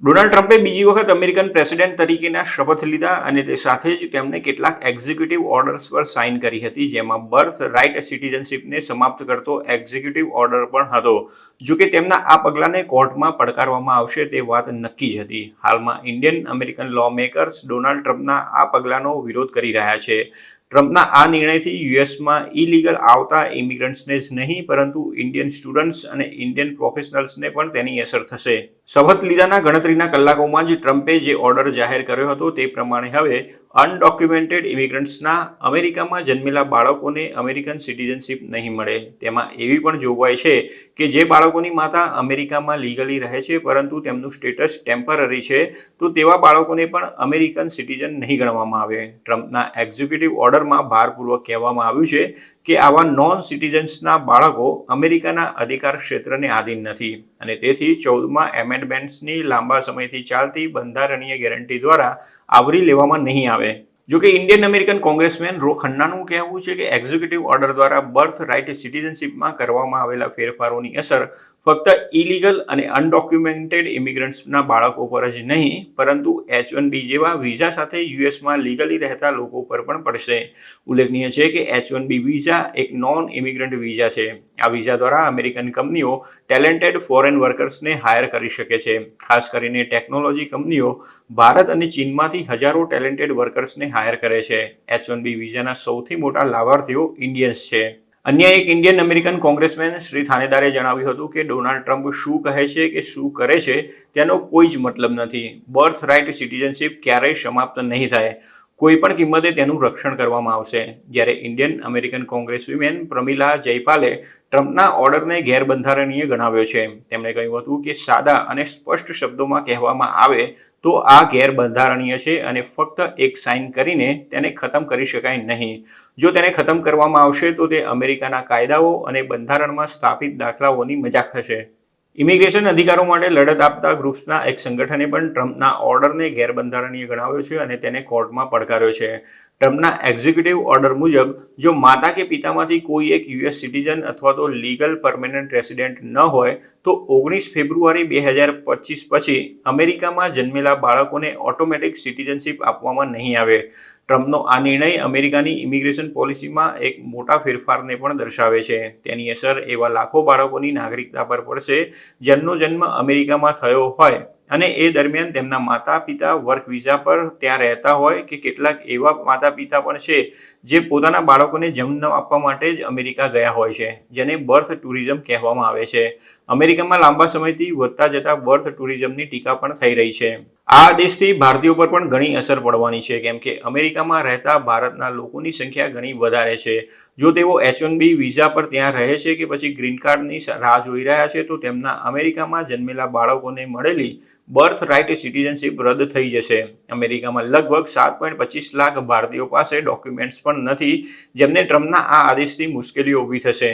Donald ટ્રમ્પે બીજી વખત અમેરિકન પ્રેસિડેન્ટ તરીકેના શપથ લીધા અને તે સાથે જ તેમણે કેટલાક એક્ઝિક્યુટિવ ઓર્ડર્સ પર સાઇન કરી હતી, જેમાં બર્થ રાઇટ સિટીઝનશીપને સમાપ્ત કરતો એક્ઝિક્યુટિવ ઓર્ડર પણ હતો. જો કે તેમના આ પગલાંને કોર્ટમાં પડકારવામાં આવશે તે વાત નક્કી જ હતી. હાલમાં ઇન્ડિયન અમેરિકન લો મેકર્સ ડોનાલ્ડ ટ્રમ્પના આ પગલાંનો વિરોધ કરી રહ્યા છે. ટ્રમ્પના આ નિર્ણયથી યુએસમાં ઇલીગલ આવતા ઇમિગ્રન્ટ્સને જ નહીં પરંતુ ઇન્ડિયન સ્ટુડન્ટ્સ અને ઇન્ડિયન પ્રોફેશનલ્સને પણ તેની અસર થશે. શપથ લીધાના ગણતરીના કલાકોમાં જ ટ્રમ્પે જે ઓર્ડર જાહેર કર્યો હતો તે પ્રમાણે હવે અનડોક્યુમેન્ટેડ ઇમિગ્રન્ટ્સના અમેરિકામાં જન્મેલા બાળકોને અમેરિકન સિટીઝનશીપ નહીં મળે. તેમાં એવી પણ જોગવાઈ છે કે જે બાળકોની માતા અમેરિકામાં લીગલી રહે છે પરંતુ તેમનું સ્ટેટસ ટેમ્પરરી છે તો તેવા બાળકોને પણ અમેરિકન સિટીઝન નહીં ગણવામાં આવે. ટ્રમ્પના એક્ઝિક્યુટિવ ઓર્ડરમાં ભારપૂર્વક કહેવામાં આવ્યું છે કે આવા નોન સિટીઝન્સના બાળકો અમેરિકાના અધિકાર ક્ષેત્રને આધીન નથી અને તેથી 14મા એમેન્ડમેન્ટ્સની લાંબા સમયથી ચાલતી બંધારણીય ગેરંટી દ્વારા આવરી લેવામાં નહીં આવે. જો કે ઇન્ડિયન અમેરિકન કોંગ્રેસમેન રો ખન્નાનું કહેવું છે કે એક્ઝિક્યુટિવ ઓર્ડર દ્વારા બર્થ રાઇટ સિટીઝનશીપમાં કરવામાં આવેલા ફેરફારોની અસર ફક્ત ઇલીગલ અને અનડોક્યુમેન્ટેડ ઇમિગ્રન્ટ્સના બાળકો પર જ નહીં પરંતુ H-1B જેવા વિઝા સાથે યુએસમાં લીગલી રહેતા લોકો પર પણ પડશે. ઉલ્લેખનીય છે કે H-1B વિઝા એક નોન ઇમિગ્રન્ટ વિઝા છે. આ વિઝા દ્વારા અમેરિકન કંપનીઓ ટેલેન્ટેડ ફોરેન વર્કર્સને હાયર કરી શકે છે. ખાસ કરીને ટેકનોલોજી કંપનીઓ ભારત અને ચીનમાંથી હજારો ટેલેન્ટેડ વર્કર્સને હાયર કરે છે. H-1B વિઝાના સૌથી મોટા લાભાર્થીઓ ઇન્ડિયન્સ છે. અન્ય એક ઇન્ડિયન અમેરિકન કોંગ્રેસમેન શ્રી થાનેદારે જણાવ્યું હતું કે ડોનાલ્ડ ટ્રમ્પ શું કહે છે કે શું કરે છે તેનો કોઈ જ મતલબ નથી. બર્થ રાઇટ સિટીઝનશીપ ક્યારેય સમાપ્ત નહીં થાય. કોઈ પણ કિંમતે તેનું રક્ષણ કરવામાં આવશે. જ્યારે ઇન્ડિયન અમેરિકન કોંગ્રેસ વિમેન પ્રમિલા જયપાલે ટ્રમ્પના ઓર્ડરને ગેરબંધારણીય ગણાવ્યો છે. તેમણે કહ્યું હતું કે સાદા અને સ્પષ્ટ શબ્દોમાં કહેવામાં આવે તો આ ગેરબંધારણીય છે અને ફક્ત એક સાઇન કરીને તેને ખતમ કરી શકાય નહીં. જો તેને ખતમ કરવામાં આવશે તો તે અમેરિકાના કાયદાઓ અને બંધારણમાં સ્થાપિત દાખલાઓની મજાક હશે. ઇમિગ્રેશન અધિકારો માટે લડત આપતા ગ્રુપ્સના એક સંગઠને પણ ટ્રમ્પના ઓર્ડરને ગેરબંધારણીય ગણાવ્યો છે અને તેને કોર્ટમાં પડકાર્યો છે. ટ્રમ્પના એક્ઝિક્યુટિવ ઓર્ડર મુજબ જો માતા કે પિતામાંથી કોઈ એક યુએસ સિટીઝન અથવા તો લીગલ પરમેનન્ટ રેસિડેન્ટ ન હોય તો 19 ફેબ્રુઆરી 2025 પછી અમેરિકામાં જન્મેલા બાળકોને ઓટોમેટિક સિટીઝનશીપ આપવામાં નહીં આવે. ટ્રમ્પનો આ નિર્ણય અમેરિકાની ઇમિગ્રેશન પોલિસીમાં એક મોટા ફેરફારને પણ દર્શાવે છે. તેની અસર એવા લાખો બાળકોની નાગરિકતા પર પડશે જેમનો જન્મ અમેરિકામાં થયો હોય અને એ દરમિયાન તેમના માતા પિતા વર્ક વિઝા પર ત્યાં રહેતા હોય કે કેટલાક એવા માતા પિતા પણ છે જે પોતાના બાળકોને જન્મ આપવા માટે જ અમેરિકા ગયા હોય છે, જેને બર્થ ટુરિઝમ કહેવામાં આવે છે. અમેરિકામાં લાંબા સમયથી વધતા જતા બર્થ ટુરિઝમની ટીકા પણ થઈ રહી છે. આ આદેશથી ભારતીયો પર પણ ઘણી અસર પડવાની છે કેમ કે અમેરિકામાં રહેતા ભારતના લોકોની સંખ્યા ઘણી વધારે છે. જો તેઓ H-1B વિઝા પર ત્યાં રહે છે કે પછી ગ્રીન કાર્ડની રાહ જોઈ રહ્યા છે તો તેમના અમેરિકામાં જન્મેલા બાળકોને મળેલી બર્થ રાઇટ સિટીઝનશીપ રદ થઈ જશે. અમેરિકામાં લગભગ 7.25 લાખ ભારતીયો પાસે ડોક્યુમેન્ટ્સ પણ નથી જેમને ટ્રમ્પના આ આદેશથી મુશ્કેલીઓ ઊભી થશે.